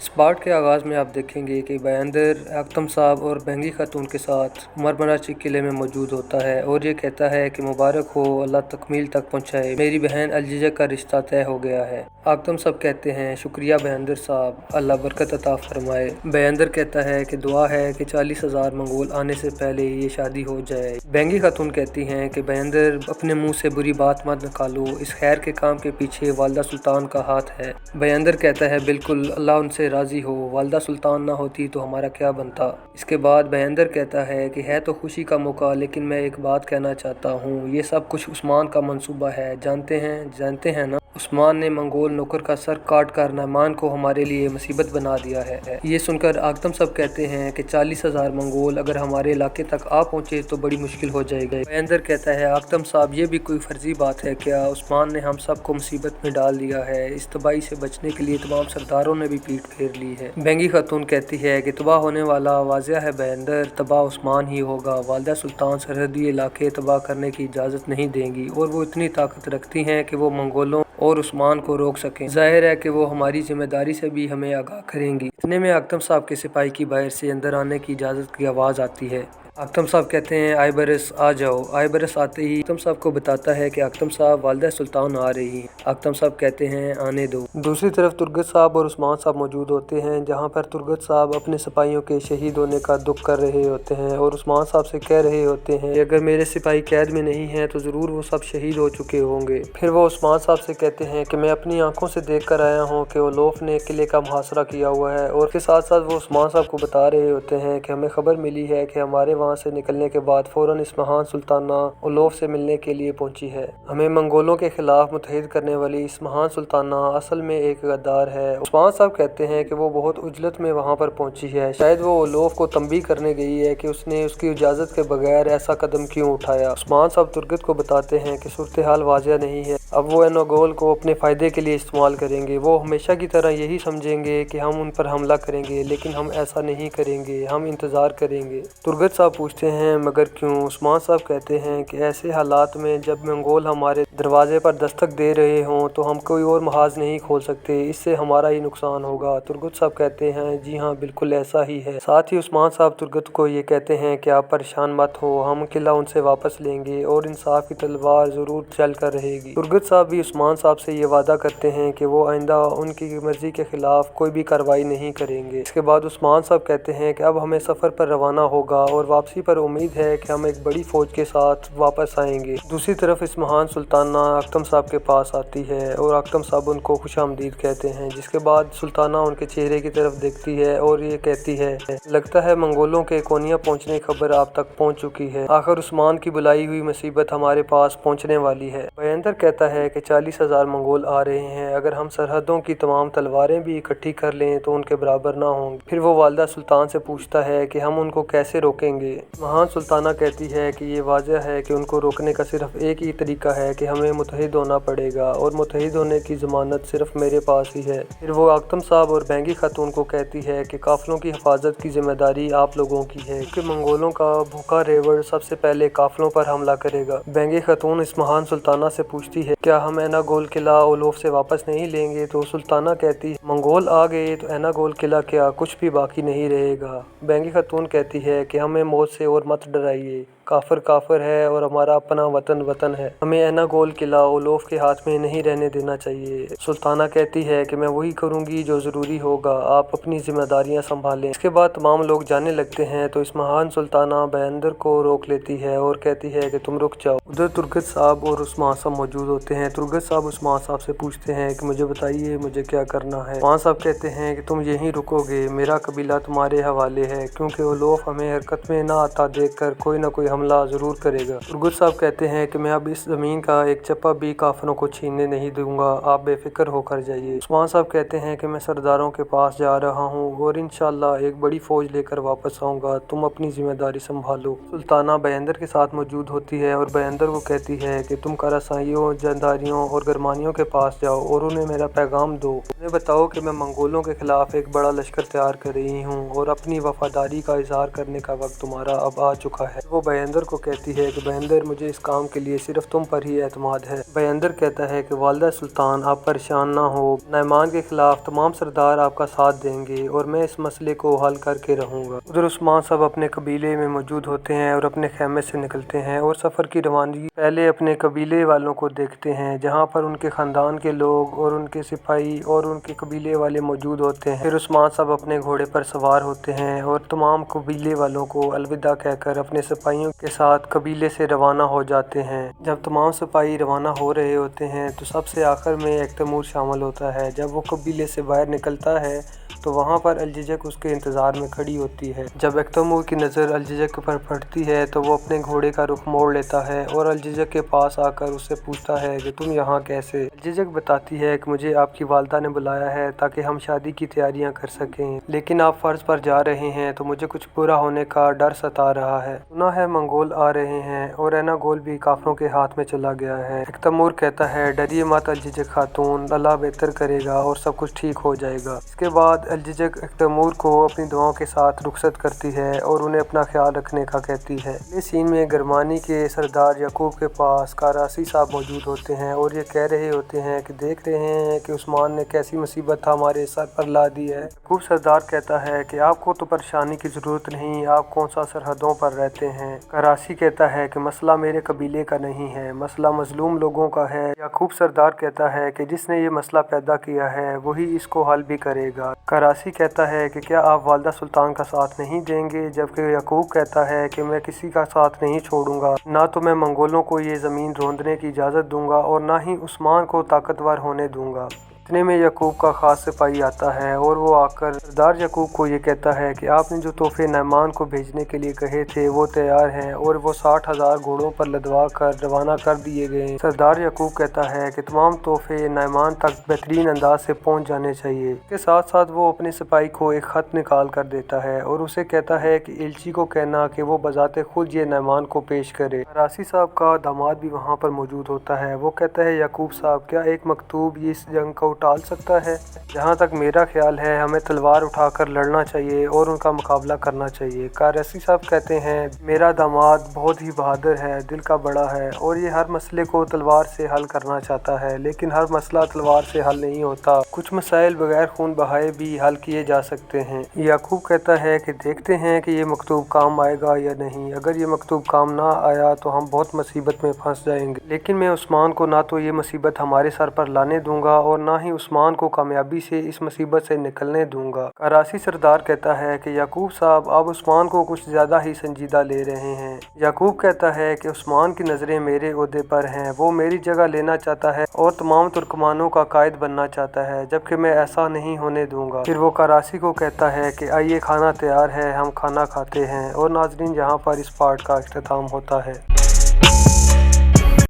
इस पार्ट के आगाज़ में आप देखेंगे कि बयंदर अख्तम साहब और बहंगी खातून के साथ मरमराची किले में मौजूद होता है और ये कहता है कि मुबारक हो, अल्लाह तकमील तक पहुँचाए, मेरी बहन अलजीजा का रिश्ता तय हो गया है। अख्तम साहब कहते हैं शुक्रिया बयंदर साहब, अल्लाह बरकत अता फरमाए। बयंदर कहता है कि दुआ है कि 40,000 मंगोल आने से पहले ये शादी हो जाए। बहंगी खातून कहती हैं कि बयंदर अपने मुंह से बुरी बात मत निकालो, इस खैर के काम के पीछे वालदा सुल्तान का हाथ है। बयंदर कहता है बिल्कुल, अल्लाह उनसे राज़ी हो, वालदा सुल्तान ना होती तो हमारा क्या बनता। इसके बाद बयंदर कहता है कि है तो खुशी का मौका, लेकिन मैं एक बात कहना चाहता हूँ, ये सब कुछ उस्मान का मंसूबा है, जानते हैं ना। उस्मान ने मंगोल नौकर का सर काट कर नहमान को हमारे लिए मुसीबत बना दिया है। ये सुनकर अख्तम साहब कहते हैं कि 40,000 मंगोल अगर हमारे इलाके तक आ पहुँचे तो बड़ी मुश्किल हो जाएगी। बयंदर कहता है अख्तम साहब, ये भी कोई फर्जी बात है क्या? उस्मान ने हम सब को मुसीबत में डाल दिया है। इस तबाही से बचने के लिए तमाम सरदारों ने भी पीठ फेर ली है। बहंगी खातून कहती है कि तबाह होने वाला वाज़िह है बयंदर, तबाह उस्मान ही होगा। वालदा सुल्तान सरहदी इलाके तबाह करने की इजाज़त नहीं देंगी और वो इतनी ताकत रखती हैं कि वो मंगोलों और उस्मान को रोक सकें। जाहिर है कि वो हमारी जिम्मेदारी से भी हमें आगाह करेंगी। इतने में अख्तम साहब के सिपाही की बाहर से अंदर आने की इजाज़त की आवाज़ आती है। अख्तम साहब कहते हैं आइबरस आ जाओ। आइबरस आते ही अख्तम साहब को बताता है कि अख्तम साहब वालदा सुल्तान आ रही हैं। अख्तम साहब कहते हैं आने दो। दूसरी तरफ तुर्गत साहब और उस्मान साहब मौजूद होते हैं, जहां पर तुर्गत साहब अपने सिपाहियों के शहीद होने का दुख कर रहे होते हैं और उस्मान साहब से कह रहे होते हैं कि अगर मेरे सिपाही कैद में नहीं हैं तो ज़रूर वो सब शहीद हो चुके होंगे। फिर वो उस्मान साहब से कहते हैं कि मैं अपनी आंखों से देख कर आया हूँ कि ओलोफ ने किले का मुहासरा किया हुआ है और के साथ साथ वो उस्मान साहब को बता रहे होते हैं कि हमें खबर मिली है कि हमारे वहाँ से निकलने के बाद फौरन इस महान सुल्ताना ओलोफ से मिलने के लिए पहुंची है। हमें मंगोलों के खिलाफ मुतहिद करने वाली इस महान सुल्ताना असल में एक गद्दार है। उस्मान साहब कहते हैं कि वो बहुत उजलत में वहां पर पहुंची है, शायद वो ओलोफ को तंबीह करने गई है कि उसने उसकी इजाज़त के बगैर ऐसा कदम क्यों उठाया। उस्मान साहब तुर्गत को बताते हैं कि सूरत हाल वाज़िह नहीं है, अब वो एनोगोल को अपने फ़ायदे के लिए इस्तेमाल करेंगे। वो हमेशा की तरह यही समझेंगे कि हम उन पर हमला करेंगे, लेकिन हम ऐसा नहीं करेंगे, हम इंतज़ार करेंगे। तुर्गत साहब पूछते हैं मगर क्यों? उस्मान साहब कहते हैं कि ऐसे हालात में जब मंगोल हमारे दरवाजे पर दस्तक दे रहे हों तो हम कोई और महाज नहीं खोल सकते, इससे हमारा ही नुकसान होगा। तुर्गत साहब कहते हैं जी हाँ, बिल्कुल ऐसा ही है। साथ ही उस्मान साहब तुर्गत को ये कहते हैं कि आप परेशान मत हो, हम किला उनसे वापस लेंगे और इंसाफ की तलवार ज़रूर चल कर रहेगी। तुर्गत साहब भी उस्मान साहब से ये वादा करते हैं कि वो आइंदा उनकी मर्जी के खिलाफ कोई भी कार्रवाई नहीं करेंगे। इसके बाद उस्मान साहब कहते हैं कि अब हमें सफ़र पर रवाना होगा और वापसी पर उम्मीद है कि हम एक बड़ी फौज के साथ वापस आएंगे। दूसरी तरफ इस महान सुल्ताना अख्तम साहब के पास आती है और अख्तम साहब उनको खुशामदीद कहते हैं, जिसके बाद सुल्ताना उनके चेहरे की तरफ देखती है और ये कहती है लगता है मंगोलों के कोनिया पहुंचने की खबर आप तक पहुंच चुकी है, आखिर उस्मान की बुलाई हुई मुसीबत हमारे पास पहुंचने वाली है। बयंदर कहता है कि 40,000 मंगोल आ रहे हैं, अगर हम सरहदों की तमाम तलवारें भी इकट्ठी कर लें तो उनके बराबर ना होंगे। फिर वो वालदा सुल्तान से पूछता है कि हम उनको कैसे रोकेंगे। महान सुल्ताना कहती है कि ये वाज़िह है कि उनको रोकने का सिर्फ एक ही तरीका है कि हमें मुत्तहिद होना पड़ेगा और मुत्तहिद होने की ज़मानत सिर्फ मेरे पास ही है। फिर वो अख्तम साहब और बहंगी खातून को कहती है कि काफिलों की हिफाजत की जिम्मेदारी आप लोगों की है, क्योंकि मंगोलों का भूखा रेवड़ सबसे पहले काफिलों पर हमला करेगा। बहंगी खातून इस महान सुल्ताना से पूछती है क्या हम एनागोल किला ओलोफ से वापस नहीं लेंगे? तो सुल्ताना कहती है मंगोल आ गए तो एनागोल किला क्या कुछ भी बाकी नहीं रहेगा। बहंगी खातून कहती है कि हमें मौत से और मत डराइए, काफिर काफिर है और हमारा अपना वतन वतन है, हमें एनागोल किला ओलोफ के हाथ में नहीं रहने देना चाहिए। सुल्ताना कहती है कि मैं वही करूंगी जो ज़रूरी होगा, आप अपनी जिम्मेदारियां संभालें। इसके बाद तमाम लोग जाने लगते हैं तो इस महान सुल्ताना बयंदर को रोक लेती है और कहती है कि तुम रुक जाओ। उधर तुर्गत साहब और उस्मान साहब मौजूद होते हैं। तुर्गत साहब उस्मान साहब से पूछते हैं कि मुझे बताइए मुझे क्या करना है। उस्मान साहब कहते हैं कि तुम यहीं रुकोगे, मेरा कबीला तुम्हारे हवाले है, क्योंकि ओलोफ हमें हरकत में ना आता देख कर कोई ना कोई हमला जरूर करेगा। तुर्गत साहब कहते हैं कि मैं अब इस जमीन का एक चप्पा भी काफिरों को छीनने नहीं दूंगा, आप बेफिक्र होकर जाइए। उस्मान साहब कहते हैं कि मैं सरदारों के पास जा रहा हूँ और इंशाल्लाह एक बड़ी फौज लेकर वापस आऊंगा, तुम अपनी जिम्मेदारी संभालो। सुल्ताना बयंदर के साथ मौजूद होती है और बयंदर को कहती है कि तुम करासाइयों, जंदारियों और गरमानियों के पास जाओ और उन्हें मेरा पैगाम दो, उन्हें बताओ कि मैं मंगोलों के खिलाफ एक बड़ा लश्कर तैयार कर रही हूँ और अपनी वफादारी का इजहार करने का वक्त तुम्हारा अब आ चुका है। वो बयंदर बहेंदर को कहती है कि बहेंदर, मुझे इस काम के लिए सिर्फ तुम पर ही एतमाद है। बहेंदर कहता है कि वालिदा सुल्तान, आप परेशान ना हो, नईमान के खिलाफ तमाम सरदार आपका साथ देंगे और मैं इस मसले को हल करके रहूँगा। उधर उस्मान साहब अपने कबीले में मौजूद होते हैं और अपने खेमे से निकलते हैं और सफ़र की रवानगी पहले अपने कबीले वालों को देखते हैं, जहाँ पर उनके ख़ानदान के लोग और उनके सिपाही और उनके कबीले वाले मौजूद होते हैं। फिर उस्मान साहब अपने घोड़े पर सवार होते हैं और तमाम कबीले वालों को अलविदा कहकर अपने सिपाहियों के साथ कबीले से रवाना हो जाते हैं। जब तमाम सिपाही रवाना हो रहे होते हैं तो सबसे आखिर में एक तैमूर शामिल होता है। जब वो कबीले से बाहर निकलता है तो वहाँ पर अलजिजक उसके इंतज़ार में खड़ी होती है। जब तैमूर की नज़र अलजिजक पर पड़ती है तो वो अपने घोड़े का रुख मोड़ लेता है और अलजिजक के पास आकर उससे पूछता है कि तुम यहाँ कैसे। अलजिजक बताती है कि मुझे आपकी वालिदा ने बुलाया है ताकि हम शादी की तैयारियां कर सकें, लेकिन आप फ़र्ज़ पर जा रहे हैं तो मुझे कुछ बुरा होने का डर सता रहा है। सुना है मंगोल आ रहे हैं और एनागोल भी काफरों के हाथ में चला गया है। तैमूर कहता है, डरिए मत अलजिजक खातून, अल्लाह बेहतर करेगा और सब कुछ ठीक हो जाएगा। इसके बाद अलजिजक तैमूर को अपनी दुआओं के साथ रुखसत करती है और उन्हें अपना ख्याल रखने का कहती है। इस सीन में गरमानी के सरदार याकूब के पास करासी साहब मौजूद होते हैं और ये कह रहे होते हैं कि देख रहे हैं कि उस्मान ने कैसी मुसीबत हमारे सर पर ला दी है। याकूब सरदार कहता है कि आपको तो परेशानी की ज़रूरत नहीं, आप कौन सा सरहदों पर रहते हैं। करासी कहता है कि मसला मेरे कबीले का नहीं है, मसला मजलूम लोगों का है। याकूब सरदार कहता है कि जिसने ये मसला पैदा किया है वही इसको हल भी करेगा। करासी कहता है कि क्या आप वालिदा सुल्तान का साथ नहीं देंगे, जबकि याकूब कहता है कि मैं किसी का साथ नहीं छोड़ूंगा, ना तो मैं मंगोलों को ये ज़मीन रोंदने की इजाज़त दूंगा और ना ही उस्मान को ताकतवर होने दूंगा। इतने में याकूब का ख़ास सिपाही आता है और वो आकर सरदार याकूब को ये कहता है कि आपने जो तोहफे नईमान को भेजने के लिए कहे थे वो तैयार हैं और वो 60,000 घोड़ों पर लदवा कर रवाना कर दिए गए। सरदार याकूब कहता है कि तमाम तोहफे नईमान तक बेहतरीन अंदाज से पहुंच जाने चाहिए। इसके साथ साथ वो अपने सिपाही को एक ख़त निकाल कर देता है और उसे कहता है कि एलची को कहना कि वो बजाते खुद ये नईमान को पेश करे। करासी साहब का दामाद भी वहाँ पर मौजूद होता है। वो कहता है, याकूब साहब, क्या एक मकतूब ये इस जंग को टाल सकता है? जहाँ तक मेरा ख्याल है हमें तलवार उठाकर लड़ना चाहिए और उनका मुकाबला करना चाहिए। करासी साहब कहते हैं, मेरा दामाद बहुत ही बहादुर है, दिल का बड़ा है और ये हर मसले को तलवार से हल करना चाहता है, लेकिन हर मसला तलवार से हल नहीं होता। कुछ मसाइल बगैर खून बहाए भी हल किए जा सकते हैं। याकूब कहता है कि देखते हैं कि ये मकतूब काम आएगा या नहीं। अगर ये मकतूब काम ना आया तो हम बहुत मुसीबत में फंस जाएंगे, लेकिन मैं उस्मान को ना तो ये मुसीबत हमारे सर पर लाने दूंगा और ना ही उस्मान को कामयाबी से इस मुसीबत से निकलने दूंगा। करासी सरदार कहता है कि याकूब साहब, आप उस्मान को कुछ ज़्यादा ही संजीदा ले रहे हैं। याकूब कहता है कि उस्मान की नज़रें मेरे ओहदे पर हैं, वो मेरी जगह लेना चाहता है और तमाम तुर्कमानों का कायद बनना चाहता है, जबकि मैं ऐसा नहीं होने दूंगा। फिर वो करासी को कहता है कि आइए, खाना तैयार है, हम खाना खाते हैं। और नाजरीन, यहाँ पर इस पार्ट का इख्तिताम होता है।